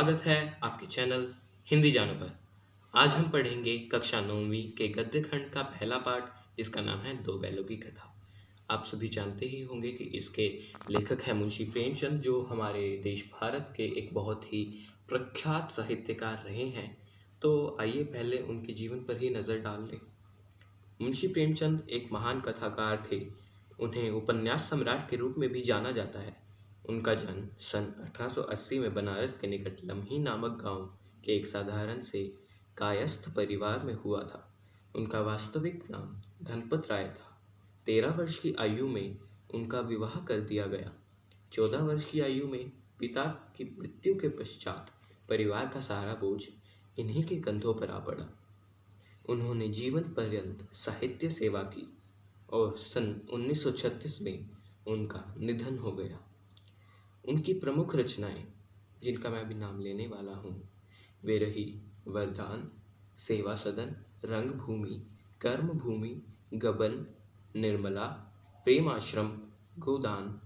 स्वागत है आपके चैनल हिंदी जानों पर। आज हम पढ़ेंगे कक्षा 9वीं के गद्य खंड का पहला पाठ, जिसका नाम है दो बैलों की कथा। आप सभी जानते ही होंगे कि इसके लेखक हैं मुंशी प्रेमचंद, जो हमारे देश भारत के एक बहुत ही प्रख्यात साहित्यकार रहे हैं। तो आइए पहले उनके जीवन पर ही नज़र डाल लें। मुंशी प्रेमचंद एक महान कथाकार थे। उन्हें उपन्यास सम्राट के रूप में भी जाना जाता है। उनका जन्म सन 1880 में बनारस के निकट लम्ही नामक गांव के एक साधारण से कायस्थ परिवार में हुआ था। उनका वास्तविक नाम धनपत राय था। 13 वर्ष की आयु में उनका विवाह कर दिया गया। 14 वर्ष की आयु में पिता की मृत्यु के पश्चात परिवार का सारा बोझ इन्हीं के कंधों पर आ पड़ा। उन्होंने जीवन पर्यंत साहित्य सेवा की और सन 1936 में उनका निधन हो गया। उनकी प्रमुख रचनाएं, जिनका मैं अभी नाम लेने वाला हूँ, वे रही वरदान, सेवा सदन, रंगभूमि, कर्मभूमि, गबन, निर्मला, प्रेम आश्रम, गोदान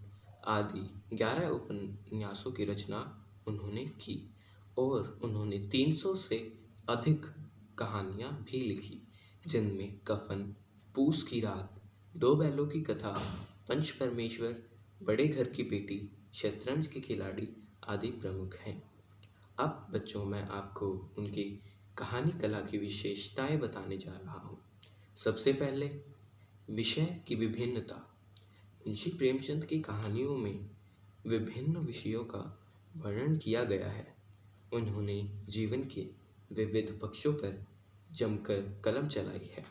आदि 11 उपन्यासों की रचना उन्होंने की और उन्होंने 300 से अधिक कहानियाँ भी लिखी, जिनमें कफन, पूस की रात, दो बैलों की कथा, पंच परमेश्वर, बड़े घर की बेटी, शतरंज के खिलाड़ी आदि प्रमुख हैं। अब बच्चों, मैं आपको उनकी कहानी कला की विशेषताएं बताने जा रहा हूँ। सबसे पहले विषय की विभिन्नता। मुंशी प्रेमचंद की कहानियों में विभिन्न विषयों का वर्णन किया गया है। उन्होंने जीवन के विविध पक्षों पर जमकर कलम चलाई है।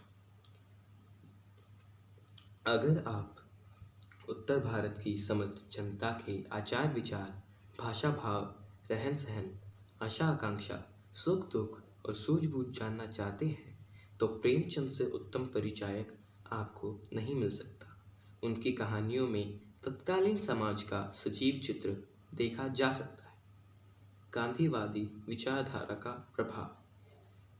अगर आप उत्तर भारत की समस्त जनता के आचार विचार, भाषा भाव, रहन सहन, आशा आकांक्षा, सुख दुख और सूझबूझ जानना चाहते हैं तो प्रेमचंद से उत्तम परिचायक आपको नहीं मिल सकता। उनकी कहानियों में तत्कालीन समाज का सजीव चित्र देखा जा सकता है। गांधीवादी विचारधारा का प्रभाव।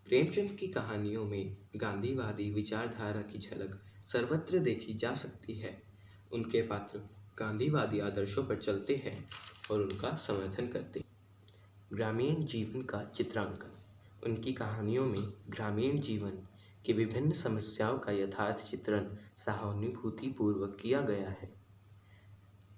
प्रेमचंद की कहानियों में गांधीवादी विचारधारा की झलक सर्वत्र देखी जा सकती है। उनके पात्र गांधीवादी आदर्शों पर चलते हैं और उनका समर्थन करते हैं। ग्रामीण जीवन का चित्रांकन। उनकी कहानियों में ग्रामीण जीवन की विभिन्न समस्याओं का यथार्थ चित्रण सहानुभूतिपूर्वक किया गया है।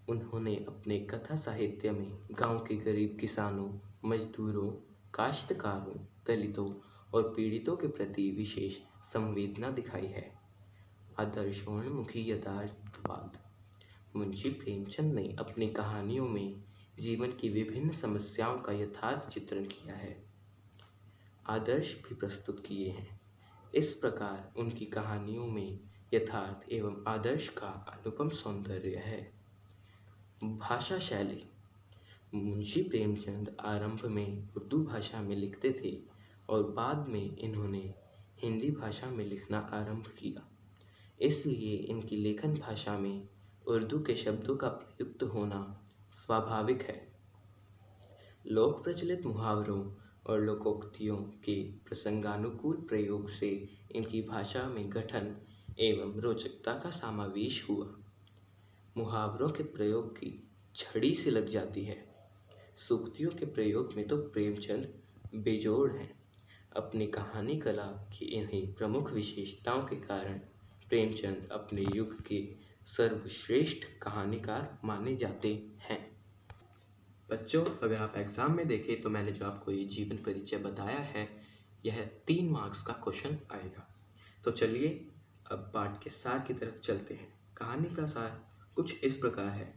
उन्होंने अपने कथा साहित्य में गांव के गरीब किसानों, मजदूरों, काश्तकारों, दलितों और पीड़ितों के प्रति विशेष संवेदना दिखाई है। आदर्शोन्मुखी यथार्थवाद। मुंशी प्रेमचंद ने अपनी कहानियों में जीवन की विभिन्न समस्याओं का यथार्थ चित्रण किया है, आदर्श भी प्रस्तुत किए हैं। इस प्रकार उनकी कहानियों में यथार्थ एवं आदर्श का अनुपम सौंदर्य है। भाषा शैली। मुंशी प्रेमचंद आरंभ में उर्दू भाषा में लिखते थे और बाद में इन्होंने हिंदी भाषा में लिखना आरंभ किया। इसलिए इनकी लेखन भाषा में उर्दू के शब्दों का प्रयुक्त होना स्वाभाविक है। लोक प्रचलित मुहावरों और लोकोक्तियों के प्रसंगानुकूल प्रयोग से इनकी भाषा में गठन एवं रोचकता का समावेश हुआ। मुहावरों के प्रयोग की छड़ी से लग जाती है। सूक्तियों के प्रयोग में तो प्रेमचंद बेजोड़ हैं। अपनी कहानी कला की इन्हीं प्रमुख विशेषताओं के कारण प्रेमचंद अपने युग के सर्वश्रेष्ठ कहानीकार माने जाते हैं। बच्चों, अगर आप एग्ज़ाम में देखें तो मैंने जो आपको ये जीवन परिचय बताया है, यह 3 मार्क्स का क्वेश्चन आएगा। तो चलिए अब पाठ के सार की तरफ चलते हैं। कहानी का सार कुछ इस प्रकार है।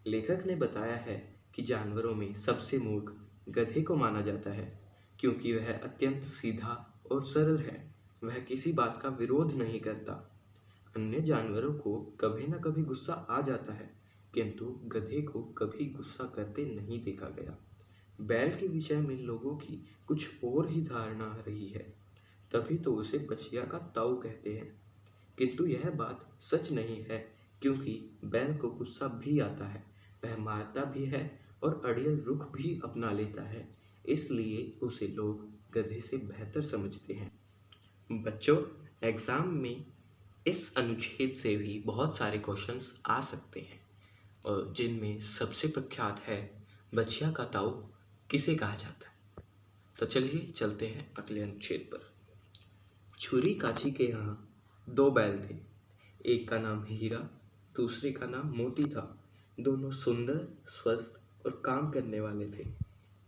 लेखक ने बताया है कि जानवरों में सबसे मूर्ख गधे को माना जाता है, क्योंकि वह अत्यंत सीधा और सरल है। वह किसी बात का विरोध नहीं करता। अन्य जानवरों को कभी न कभी गुस्सा आ जाता है, किंतु गधे को कभी गुस्सा करते नहीं देखा गया। बैल के विषय में लोगों की कुछ और ही धारणा रही है, तभी तो उसे बछिया का ताऊ कहते हैं। किंतु यह बात सच नहीं है, क्योंकि बैल को गुस्सा भी आता है, वह मारता भी है और अड़ियल रुख भी अपना लेता है। इसलिए उसे लोग गधे से बेहतर समझते हैं। बच्चों, एग्ज़ाम में इस अनुच्छेद से भी बहुत सारे क्वेश्चंस आ सकते हैं, और जिनमें सबसे प्रख्यात है बछिया का ताऊ किसे कहा जाता है। तो चलिए चलते हैं अगले अनुच्छेद पर। छुरी काची के यहाँ दो बैल थे। एक का नाम हीरा, दूसरे का नाम मोती था। दोनों सुंदर, स्वस्थ और काम करने वाले थे।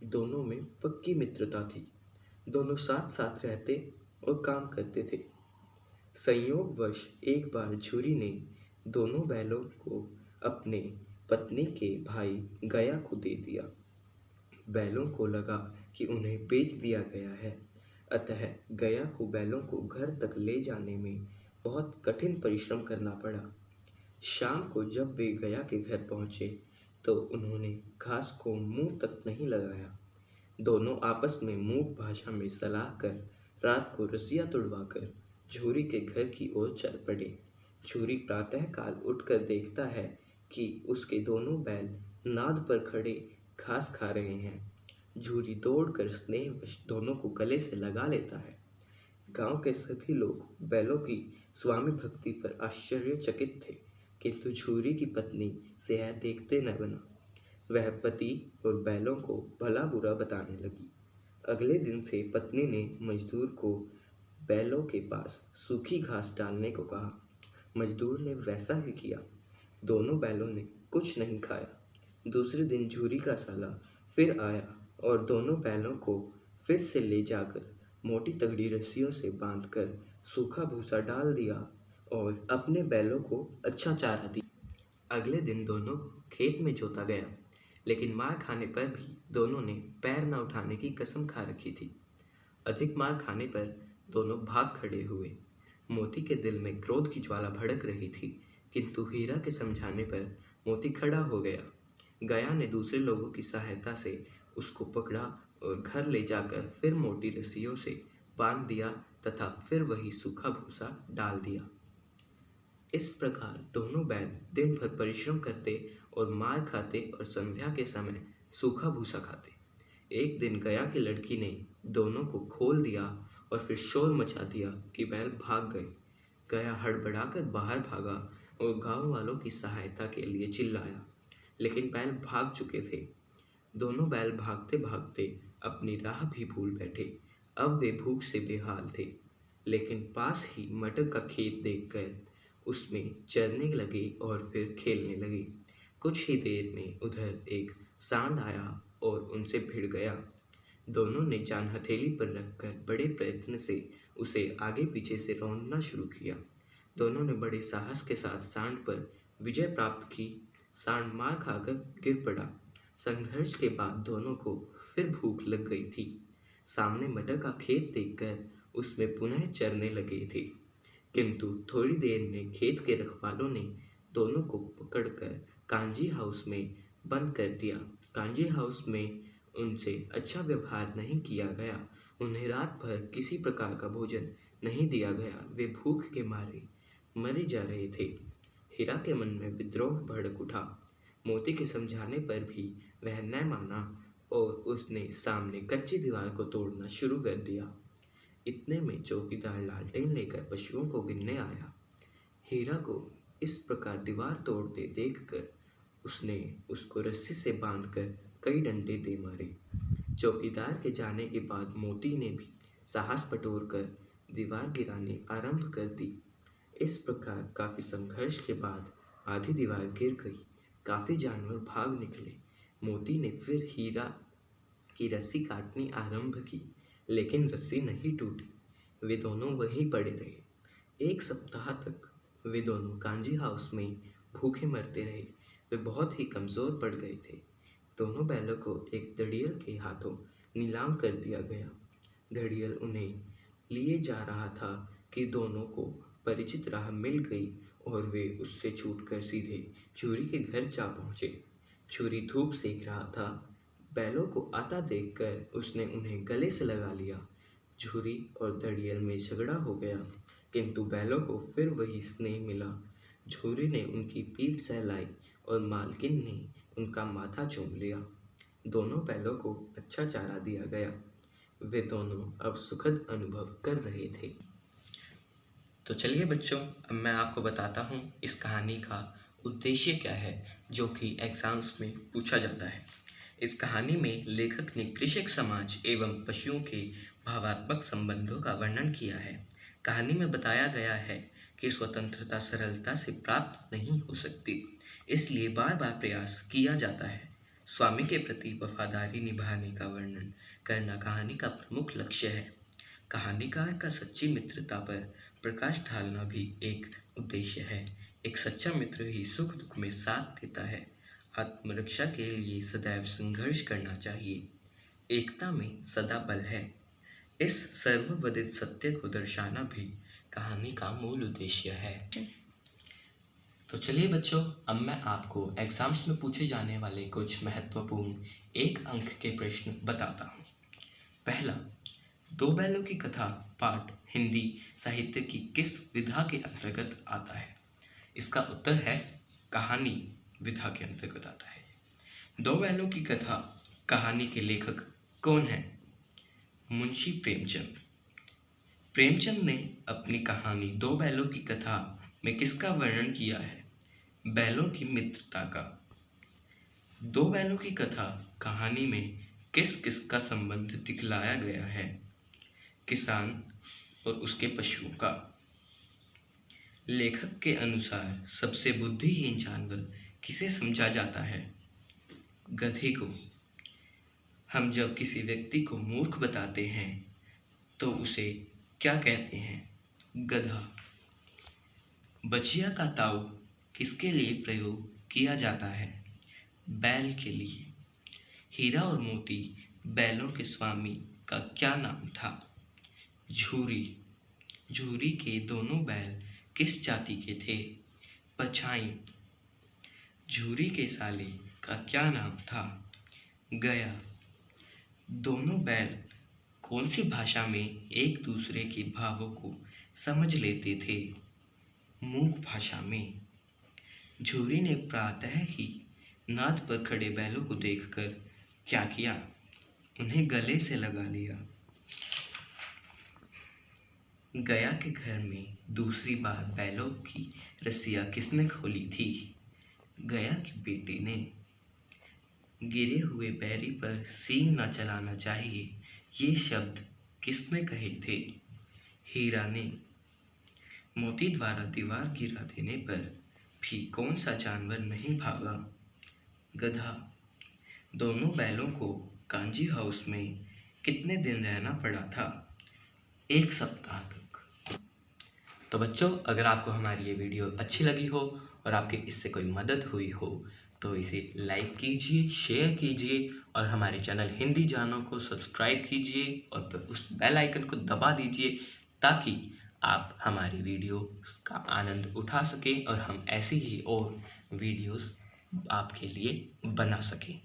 दोनों में पक्की मित्रता थी। दोनों साथ साथ रहते और काम करते थे। संयोगवश एक बार छुरी ने दोनों बैलों को अपने पत्नी के भाई गया को दे दिया। बैलों को लगा कि उन्हें बेच दिया गया है, अतः गया को बैलों को घर तक ले जाने में बहुत कठिन परिश्रम करना पड़ा। शाम को जब वे गया के घर पहुंचे तो उन्होंने घास को मुंह तक नहीं लगाया। दोनों आपस में मूक भाषा में सलाह कर रात को रस्सियां तुड़वाकर झूरी के घर की ओर चल पड़े। झूरी प्रातःकाल उठकर देखता है कि उसके दोनों बैल नाद पर खड़े घास खा रहे हैं। झूरी दौड़कर स्नेहवश दोनों को गले से लगा लेता है। गांव के सभी लोग बैलों की स्वामी भक्ति पर आश्चर्यचकित थे, किंतु झूरी की पत्नी से यह देखते न बना। वह पति और बैलों को भला बुरा बताने लगी। अगले दिन से पत्नी ने मजदूर को बैलों के पास सूखी घास डालने को कहा। मजदूर ने वैसा ही किया। दोनों बैलों ने कुछ नहीं खाया। दूसरे दिन झूरी का साला फिर आया और दोनों बैलों को फिर से ले जाकर मोटी तगड़ी रस्सियों से बांधकर सूखा भूसा डाल दिया और अपने बैलों को अच्छा चारा दिया। अगले दिन दोनों खेत में जोता गया, लेकिन मार खाने पर भी दोनों ने पैर न उठाने की कसम खा रखी थी। अधिक मार खाने पर दोनों भाग खड़े हुए। मोती के दिल में क्रोध की ज्वाला भड़क रही थी, किंतु हीरा के समझाने पर मोती खड़ा हो गया। गया ने दूसरे लोगों की सहायता से उसको पकड़ा और घर ले जाकर फिर मोटी रस्सियों से बांध दिया तथा फिर वही सूखा भूसा डाल दिया। इस प्रकार दोनों बैल दिन भर परिश्रम करते और मार खाते और संध्या के समय सूखा भूसा खाते। एक दिन गया की लड़की ने दोनों को खोल दिया और फिर शोर मचा दिया कि बैल भाग गए। गया हड़बड़ाकर बाहर भागा और गांव वालों की सहायता के लिए चिल्लाया, लेकिन बैल भाग चुके थे। दोनों बैल भागते भागते अपनी राह भी भूल बैठे। अब वे भूख से बेहाल थे, लेकिन पास ही मटर का खेत देखकर उसमें चरने लगे और फिर खेलने लगे। कुछ ही देर में उधर एक सांड आया और उनसे भिड़ गया। दोनों ने जान हथेली पर रखकर बड़े प्रयत्न से उसे आगे पीछे से रौंदना शुरू किया। दोनों ने बड़े साहस के साथ सांड पर विजय प्राप्त की। सांड मार खाकर गिर पड़ा। संघर्ष के बाद दोनों को फिर भूख लग गई थी। सामने मटर का खेत देखकर उसमें पुनः चरने लगे थे, किंतु थोड़ी देर में खेत के रखवालों ने दोनों को पकड़कर कांजी हाउस में बंद कर दिया। कांजी हाउस में उनसे अच्छा व्यवहार नहीं किया गया। उन्हें रात भर किसी प्रकार का भोजन नहीं दिया गया। वे भूख के मारे मरे जा रहे थे। हीरा के मन में विद्रोह भड़क उठा। मोती के समझाने पर भी वह न माना और उसने सामने कच्ची दीवार को तोड़ना शुरू कर दिया। इतने में चौकीदार लालटेन लेकर पशुओं को गिनने आया। हीरा को इस प्रकार दीवार तोड़ते देखकर उसने उसको रस्सी से बांधकर कई डंडे दे मारे। चौकीदार के जाने के बाद मोती ने भी साहस बटोरकर दीवार गिरानी आरंभ कर दी। इस प्रकार काफी संघर्ष के बाद आधी दीवार गिर गई। काफी जानवर भाग निकले। मोती ने फिर हीरा की रस्सी काटनी आरंभ की, लेकिन रस्सी नहीं टूटी। वे दोनों वहीं पड़े रहे। एक सप्ताह तक वे दोनों कांजी हाउस में भूखे मरते रहे। वे बहुत ही कमज़ोर पड़ गए थे। दोनों बैलों को एक दड़ियल के हाथों नीलाम कर दिया गया। दड़ियल उन्हें लिए जा रहा था कि दोनों को परिचित राह मिल गई और वे उससे छूटकर सीधे झूरी के घर जा पहुँचे। झूरी धूप सेक रहा था। बैलों को आता देखकर उसने उन्हें गले से लगा लिया। झूरी और दड़ियल में झगड़ा हो गया, किंतु बैलों को फिर वही स्नेह मिला। झूरी ने उनकी पीठ सहलाई और मालकिन ने उनका माथा चूम लिया। दोनों बैलों को अच्छा चारा दिया गया। वे दोनों अब सुखद अनुभव कर रहे थे। तो चलिए बच्चों, अब मैं आपको बताता हूँ इस कहानी का उद्देश्य क्या है, जो कि एग्जाम्स में पूछा जाता है। इस कहानी में लेखक ने कृषक समाज एवं पशुओं के भावात्मक संबंधों का वर्णन किया है। कहानी में बताया गया है कि स्वतंत्रता सरलता से प्राप्त नहीं हो सकती, इसलिए बार बार प्रयास किया जाता है। स्वामी के प्रति वफादारी निभाने का वर्णन करना कहानी का प्रमुख लक्ष्य है। कहानीकार का सच्ची मित्रता पर प्रकाश डालना भी एक उद्देश्य है। एक सच्चा मित्र ही सुख दुख में साथ देता है। आत्मरक्षा के लिए सदैव संघर्ष करना चाहिए। एकता में सदा बल है। इस सर्वविदित सत्य को दर्शाना भी कहानी का मूल उद्देश्य है। तो चलिए बच्चों, अब मैं आपको एग्जाम्स में पूछे जाने वाले कुछ महत्वपूर्ण 1 अंक के प्रश्न बताता हूँ। पहला, 2 बैलों की कथा पाठ हिंदी साहित्य की किस विधा के अंतर्गत आता है? इसका उत्तर है कहानी विधा के अंतर्गत आता है। 2 बैलों की कथा कहानी के लेखक कौन हैं? मुंशी प्रेमचंद। प्रेमचंद ने अपनी कहानी 2 बैलों की कथा में किसका वर्णन किया है? बैलों की मित्रता का। 2 बैलों की कथा कहानी में किस किस का संबंध दिखलाया गया है? किसान और उसके पशुओं का। लेखक के अनुसार सबसे बुद्धिहीन जानवर किसे समझा जाता है? गधे को। हम जब किसी व्यक्ति को मूर्ख बताते हैं तो उसे क्या कहते हैं? गधा। बचिया का ताऊ किसके लिए प्रयोग किया जाता है? बैल के लिए। हीरा और मोती बैलों के स्वामी का क्या नाम था? झूरी। झूरी के दोनों बैल किस जाति के थे? पछाई। झूरी के साले का क्या नाम था? गया। दोनों बैल कौन सी भाषा में एक दूसरे के भावों को समझ लेते थे? मूक भाषा में। झूरी ने प्रातः ही नाद पर खड़े बैलों को देखकर क्या किया? उन्हें गले से लगा लिया। गया के घर में दूसरी बार बैलों की रस्सियाँ किसने खोली थी? गया के बेटे ने। गिरे हुए बैरी पर सींग न चलाना चाहिए, ये शब्द किसने कहे थे? हीरा ने। मोती द्वारा दीवार गिरा देने पर भी कौन सा जानवर नहीं भागा? गधा। दोनों बैलों को कांजी हाउस में कितने दिन रहना पड़ा था? 1 सप्ताह तक। तो बच्चों, अगर आपको हमारी ये वीडियो अच्छी लगी हो और आपके इससे कोई मदद हुई हो तो इसे लाइक कीजिए, शेयर कीजिए और हमारे चैनल हिंदी जानो को सब्सक्राइब कीजिए और उस बेल आइकन को दबा दीजिए ताकि आप हमारी वीडियो का आनंद उठा सकें और हम ऐसी ही और वीडियोस आपके लिए बना सकें।